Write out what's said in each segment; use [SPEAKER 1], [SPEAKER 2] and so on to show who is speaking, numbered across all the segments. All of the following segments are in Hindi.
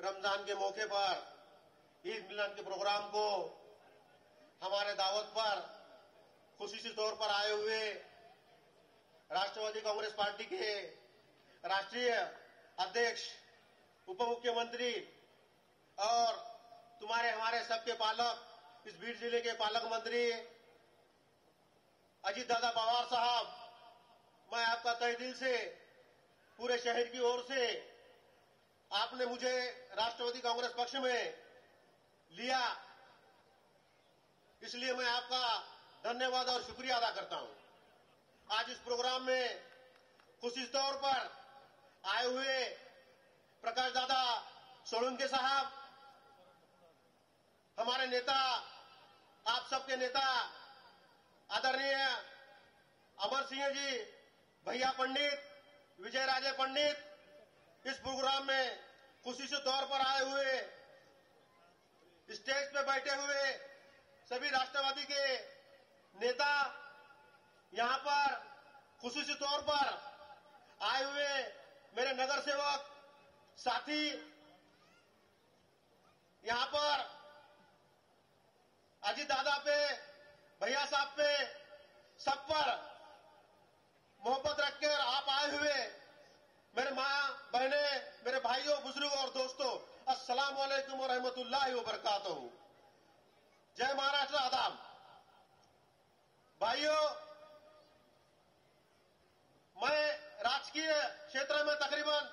[SPEAKER 1] रमजान के मौके पर ईद मिलन के प्रोग्राम को हमारे दावत पर खुशी तौर पर आए हुए राष्ट्रवादी कांग्रेस पार्टी के राष्ट्रीय अध्यक्ष, उप मुख्यमंत्री और तुम्हारे हमारे सबके पालक, इस बीड जिले के पालक मंत्री अजीत दादा पवार साहब, मैं आपका तहे दिल से पूरे शहर की ओर से आपने मुझे राष्ट्रवादी कांग्रेस पक्ष में लिया, इसलिए मैं आपका धन्यवाद और शुक्रिया अदा करता हूं। आज इस प्रोग्राम में खुशी तौर पर आए हुए प्रकाश दादा सोलंकी साहब, हमारे नेता, आप सबके नेता आदरणीय अमर सिंह जी, भैया पंडित, विजय राजे पंडित, इस प्रोग्राम में खुशी से तौर पर आए हुए, स्टेज पे बैठे हुए सभी राष्ट्रवादी के नेता, यहां पर खुशी से तौर पर आए हुए मेरे नगर सेवक साथी, यहां पर अजीत दादा पे, भैया साहब पे, सब पर मोहब्बत रखकर आप आए हुए मेरे मां बहने, मेरे भाइयों, बुजुर्गों और दोस्तों, अस्सलाम वालेकुम व रहमतुल्लाहि व बरकातहू। जय महाराष्ट्र, आदाब। भाइयों, मैं राजकीय क्षेत्र में तकरीबन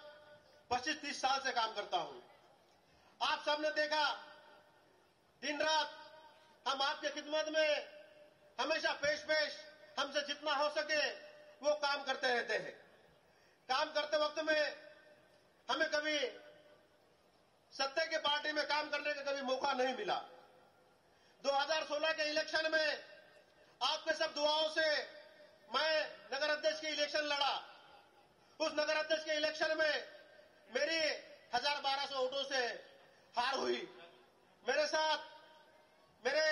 [SPEAKER 1] 25-30 साल से काम करता हूं। आप सबने देखा, दिन रात हम आपके खिदमत में हमेशा पेश हमसे जितना हो सके वो काम करते रहते हैं। काम करते वक्त में हमें कभी सत्ता की पार्टी में काम करने का कभी मौका नहीं मिला। 2016 के इलेक्शन में आपके सब दुआओं से मैं नगर अध्यक्ष के इलेक्शन लड़ा। उस नगर अध्यक्ष के इलेक्शन में मेरी 1000-1200 वोटों से हार हुई। मेरे साथ मेरे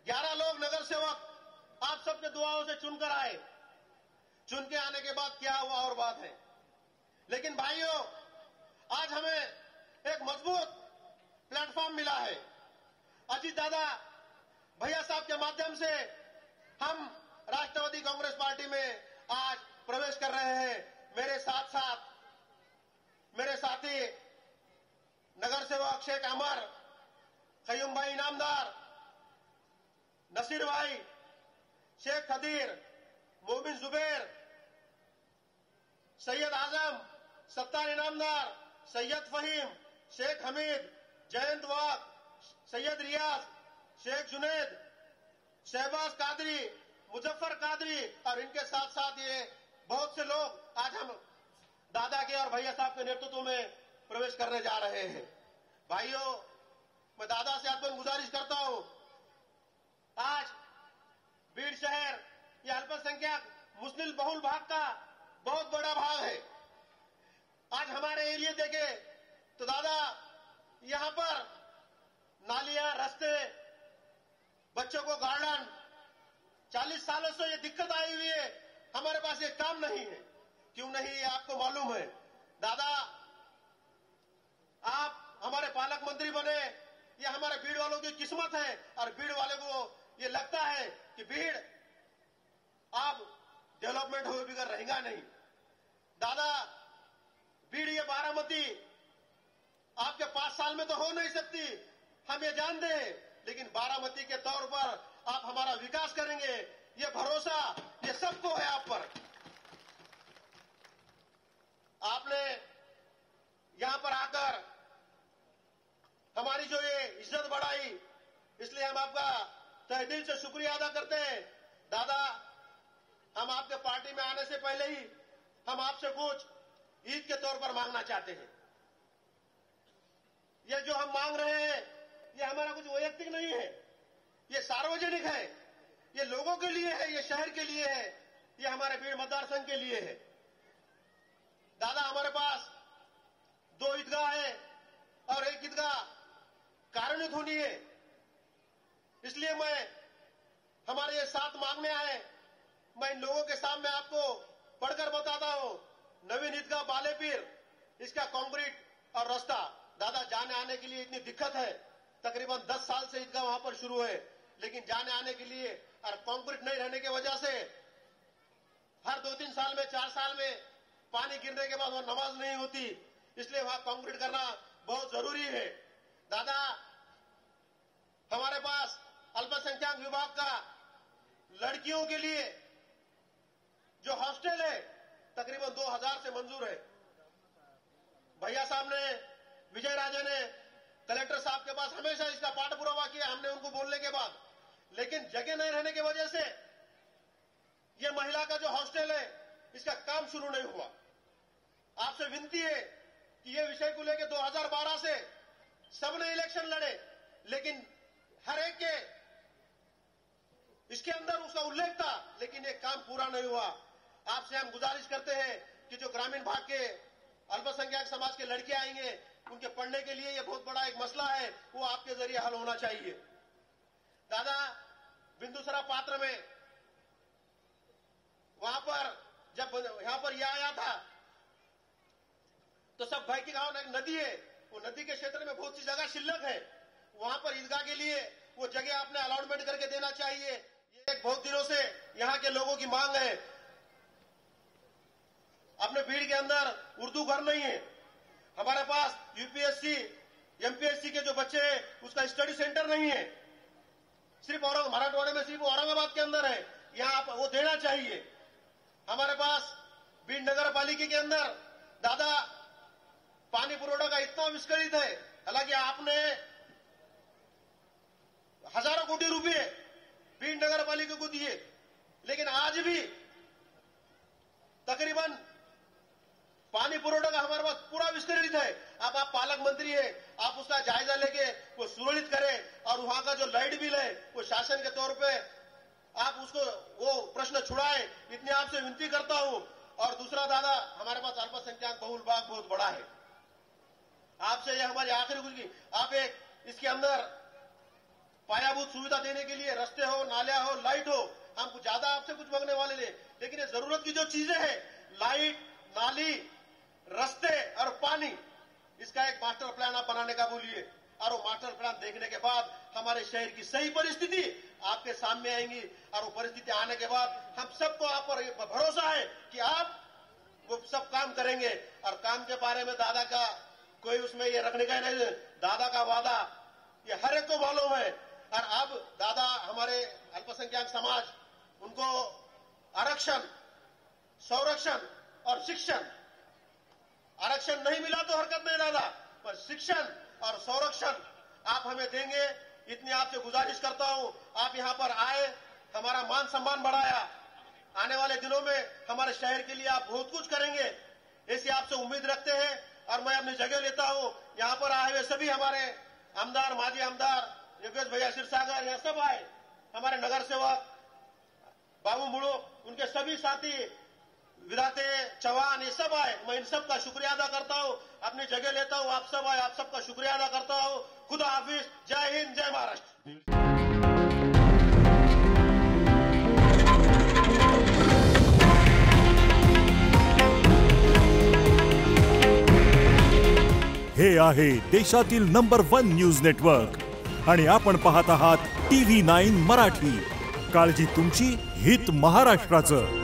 [SPEAKER 1] 11 लोग नगर सेवक आप सबके दुआओं से चुनकर आए। चुन के आने के बाद क्या हुआ और बात है, लेकिन भाइयों, आज हमें एक मजबूत प्लेटफॉर्म मिला है। अजीत दादा भैया साहब के माध्यम से हम राष्ट्रवादी कांग्रेस पार्टी में आज प्रवेश कर रहे हैं। मेरे साथ साथ मेरे साथी नगर सेवक शेख अमर, कयूम भाई इनामदार, नसीर भाई, शेख खदीर, मोमिन जुबैर, सैयद आजम, सत्तार इनामदार, सैयद फहीम, शेख हमीद, जयंत वाक, सैयद रियाज, शेख जुनैद, शहबाज कादरी, मुजफ्फर कादरी और इनके साथ साथ ये बहुत से लोग आज हम दादा के और भैया साहब के नेतृत्व में प्रवेश करने जा रहे हैं। भाइयों, मैं दादा से आपको गुजारिश करता हूं, आज बीड शहर यह अल्पसंख्यक मुस्लिम बहुल भाग का बहुत बड़ा भाग है। आज हमारे एरिया देखे तो दादा, यहां पर नालियां, रास्ते, बच्चों को गार्डन, 40 सालों से ये दिक्कत आई हुई है। हमारे पास ये काम नहीं है। क्यों नहीं, ये आपको मालूम है। दादा, आप हमारे पालक मंत्री बने, ये हमारे भीड़ वालों की किस्मत है और भीड़ वाले को ये लगता है कि भीड़ अब डेवलपमेंट हुए बगैर रहेगा नहीं। दादा, भीड़ ये बारामती आपके 5 साल में तो हो नहीं सकती, हम ये जानते हैं, लेकिन बारामती के तौर पर आप हमारा विकास करेंगे, ये भरोसा ये सबको है आप पर। आपने यहां पर आकर हमारी जो ये इज्जत बढ़ाई, इसलिए हम आपका तहे दिल से शुक्रिया अदा करते हैं। दादा, हम आपके पार्टी में आने से पहले ही हम आपसे कुछ ईद के तौर पर मांगना चाहते हैं। ये जो हम मांग रहे हैं, ये हमारा कुछ वैयक्तिक नहीं है, ये सार्वजनिक है, ये लोगों के लिए है, ये शहर के लिए है, ये हमारे भीड़ मतदार संघ के लिए है। दादा, हमारे पास 2 ईदगाह है और 1 ईदगाह कार्यान्वित होनी है, इसलिए मैं हमारे ये 7 मांगने आए, मैं इन लोगों के सामने आपको पढ़कर बताता हूं। नवीन ईदगाह बालेपीर, इसका कंक्रीट और रास्ता दादा जाने आने के लिए इतनी दिक्कत है, तकरीबन 10 साल से ईदगाह वहां पर शुरू है, लेकिन जाने आने के लिए और कंक्रीट नहीं रहने की वजह से हर 2-3 साल में 4 साल में पानी गिरने के बाद वहां नमाज नहीं होती, इसलिए वहां कंक्रीट करना बहुत जरूरी है। दादा हमारे पास अल्पसंख्यक विभाग का लड़कियों के लिए जो हॉस्टल है तकरीबन 2000 से मंजूर है। भैया साहब ने, विजय राजे ने कलेक्टर साहब के पास हमेशा इसका पाठ पुरावा किया हमने उनको बोलने के बाद, लेकिन जगह नहीं रहने की वजह से ये महिला का जो हॉस्टल है इसका काम शुरू नहीं हुआ। आपसे विनती है कि ये विषय को लेकर 2012 से सबने इलेक्शन लड़े, लेकिन हर एक के इसके अंदर उसका उल्लेख था, लेकिन ये काम पूरा नहीं हुआ। आपसे हम गुजारिश करते हैं कि जो ग्रामीण भाग के अल्पसंख्यक समाज के लड़के आएंगे उनके पढ़ने के लिए ये बहुत बड़ा एक मसला है, वो आपके जरिए हल होना चाहिए। दादा बिंदुसरा पात्र में वहां पर जब यहां पर यह आया था तो सब भाई की गांव एक नदी है, वो नदी के क्षेत्र में बहुत सी जगह शिल्लक है, वहां पर ईदगाह के लिए वो जगह आपने अलॉटमेंट करके देना चाहिए। ये एक बहुत दिनों से यहां के लोगों की मांग है। अपने भीड़ के अंदर उर्दू घर नहीं है, हमारे पास यूपीएससी एमपीएससी के जो बच्चे हैं उसका स्टडी सेंटर नहीं है, सिर्फ मराठवाड़े में सिर्फ औरंगाबाद के अंदर है, यहां वो देना चाहिए। हमारे पास बीड नगर पालिका के अंदर दादा पानी पुरवठा का इतना विस्कळित है, हालांकि आपने हजारों कोटी रुपए बीड नगर पालिका को दिए, लेकिन आज भी तकरीबन पानी पुरवठा का हमारे पास पूरा विस्कळित है। आप पालक मंत्री है, आप उसका जायजा लेके वो सुरक्षित करें और वहां का जो लाइट बिल है वो शासन के तौर पे आप उसको वो प्रश्न छुड़ाएं, इतनी आपसे विनती करता हूं। और दूसरा दादा हमारे पास अल्पसंख्यक बहुल भाग बहुत बड़ा है, आपसे यह हमारी आखिरी गुजारिश, आप एक इसके अंदर पायाभूत सुविधा देने के लिए रास्ते हो, नालियां हो, लाइट हो, हम कुछ ज्यादा आपसे कुछ मांगने वाले नहीं, लेकिन ये जरूरत की जो चीजें हैं लाइट, नाली, रास्ते और पानी, इसका एक मास्टर प्लान आप बनाने का बोलिए, और वो मास्टर प्लान देखने के बाद हमारे शहर की सही परिस्थिति आपके सामने आएंगी, और वो परिस्थिति आने के बाद हम सबको आप पर भरोसा है कि आप वो सब काम करेंगे। और काम के बारे में दादा का कोई उसमें ये रखने का नहीं, दादा का वादा ये हर एक को मालूम है। और अब दादा हमारे अल्पसंख्यक समाज उनको आरक्षण, संरक्षण और शिक्षण, आरक्षण नहीं मिला तो हरकत नहीं दादा, पर शिक्षण और संरक्षण आप हमें देंगे, इतनी आपसे गुजारिश करता हूं। आप यहां पर आए, हमारा मान सम्मान बढ़ाया, आने वाले दिनों में हमारे शहर के लिए आप बहुत कुछ करेंगे, ऐसी आपसे उम्मीद रखते हैं। और मैं अपनी जगह लेता हूं, यहां पर आए हुए सभी हमारे आमदार, माजी आमदार योगेश भैया क्षीरसागर, यहां सब आए, हमारे नगर सेवक बाबू मुड़ो, उनके सभी साथी विराते चौहान, ये सब आए, मैं इन सब का शुक्रिया अदा करता हूं, अपनी जगह लेता हूं। आप सब आए, आप सबका शुक्रिया अदा करता हूं। खुदा हाफिज, जय हिंद, जय महाराष्ट्र।
[SPEAKER 2] हे आहे देशातील नंबर 1 न्यूज नेटवर्क आणि आपण पाहत आहात TV9 मराठी। काळजी तुमची, हित महाराष्ट्राचं।